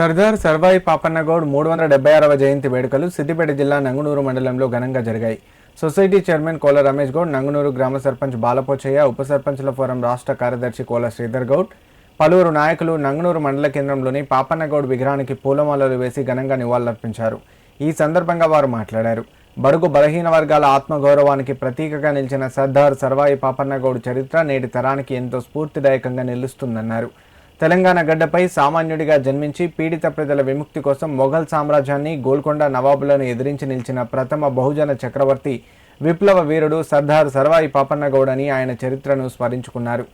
సర్దార్ సర్వాయి పాపన్నగౌడ్ 376వ జయంతి వేడుకలు సిద్దిపేట జిల్లా నంగునూరు మండలంలో ఘనంగా జరిగాయి. సొసైటీ చైర్మన్ కోల రమేష్ గౌడ్, నంగునూరు గ్రామ సర్పంచ్ బాలపోచయ్య, ఉప సర్పంచ్ల ఫోరం రాష్ట్ర కార్యదర్శి కోల శ్రీధర్ గౌడ్, పలువురు నాయకులు నంగునూరు మండల కేంద్రంలోని పాపన్నగౌడ్ విగ్రహానికి పూలమాలలు వేసి ఘనంగా నివాళులర్పించారు. ఈ సందర్భంగా వారు మాట్లాడారు. బడుగు బలహీన వర్గాల ఆత్మగౌరవానికి ప్రతీకగా నిలిచిన సర్దార్ సర్వాయి పాపన్నగౌడ్ చరిత్ర నేటి తరానికి ఎంతో స్ఫూర్తిదాయకంగా నిలుస్తుందన్నారు. తెలంగాణ గడ్డపై సామాన్యుడిగా జన్మించి పీడిత ప్రజల విముక్తి కోసం మొఘల్ సామ్రాజ్యాన్ని, గోల్కొండ నవాబులను ఎదిరించి నిలిచిన ప్రథమ బహుజన చక్రవర్తి, విప్లవ వీరుడు సర్దార్ సర్వాయి పాపన్నగౌడ్ అని ఆయన చరిత్రను స్మరించుకున్నారు.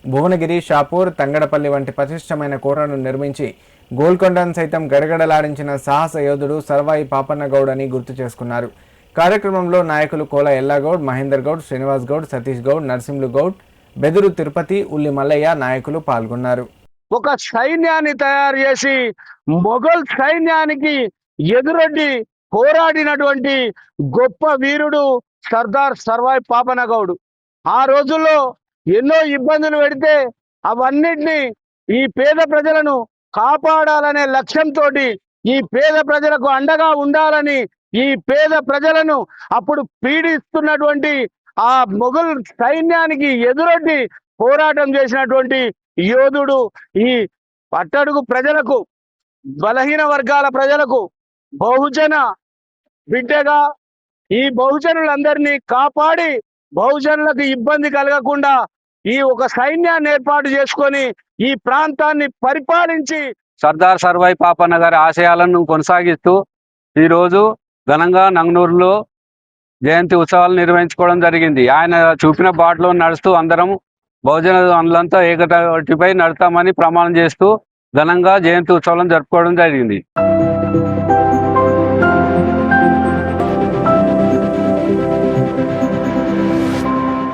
భువనగిరి, షాపూర్, తంగడపల్లి వంటి ప్రతిష్టమైన కోటను నిర్మించి గోల్కొండను సైతం గడగడలాడించిన సాహస యోధుడు సర్వాయి పాపన్నగౌడ్ అని గుర్తు చేసుకున్నారు. కార్యక్రమంలో నాయకులు కోల ఎల్లాగౌడ్, మహేందర్ గౌడ్, శ్రీనివాస్ గౌడ్, సతీష్ గౌడ్, నరసింహులు గౌడ్, బెదురు తిరుపతి, ఉల్లి మల్లయ్య నాయకులు పాల్గొన్నారు. ఒక సైన్యాన్ని తయారు చేసి మొఘల్ సైన్యానికి ఎదురొడ్డి పోరాడినటువంటి గొప్ప వీరుడు సర్దార్ సర్వాయి పాపన్నగౌడ్. ఆ రోజుల్లో ఎన్నో ఇబ్బందులు పెడితే అవన్నిటినీ ఈ పేద ప్రజలను కాపాడాలనే లక్ష్యంతో, ఈ పేద ప్రజలకు అండగా ఉండాలని, ఈ పేద ప్రజలను అప్పుడు పీడిస్తున్నటువంటి ఆ మొఘల్ సైన్యానికి ఎదురొడ్డి పోరాటం చేసినటువంటి యోధుడు. ఈ పట్టడుగు ప్రజలకు, బలహీన వర్గాల ప్రజలకు బహుజన బిడ్డగా ఈ బహుజనులందరినీ కాపాడి బహుజనులకు ఇబ్బంది కలగకుండా ఈ ఒక సైన్యాన్ని ఏర్పాటు చేసుకొని ఈ ప్రాంతాన్ని పరిపాలించి సర్దార్ సర్వాయి పాపన్న గారి ఆశయాలను కొనసాగిస్తూ ఈరోజు ఘనంగా నంగనూరులో జయంతి ఉత్సవాలు నిర్వహించుకోవడం జరిగింది. ఆయన చూపిన బాటలో నడుస్తూ అందరం బహుజన అనులంతా ఏకతాటిపై నడతామని ప్రమాణం చేస్తూ ఘనంగా జయంతి ఉత్సవాలను జరుపుకోవడం జరిగింది.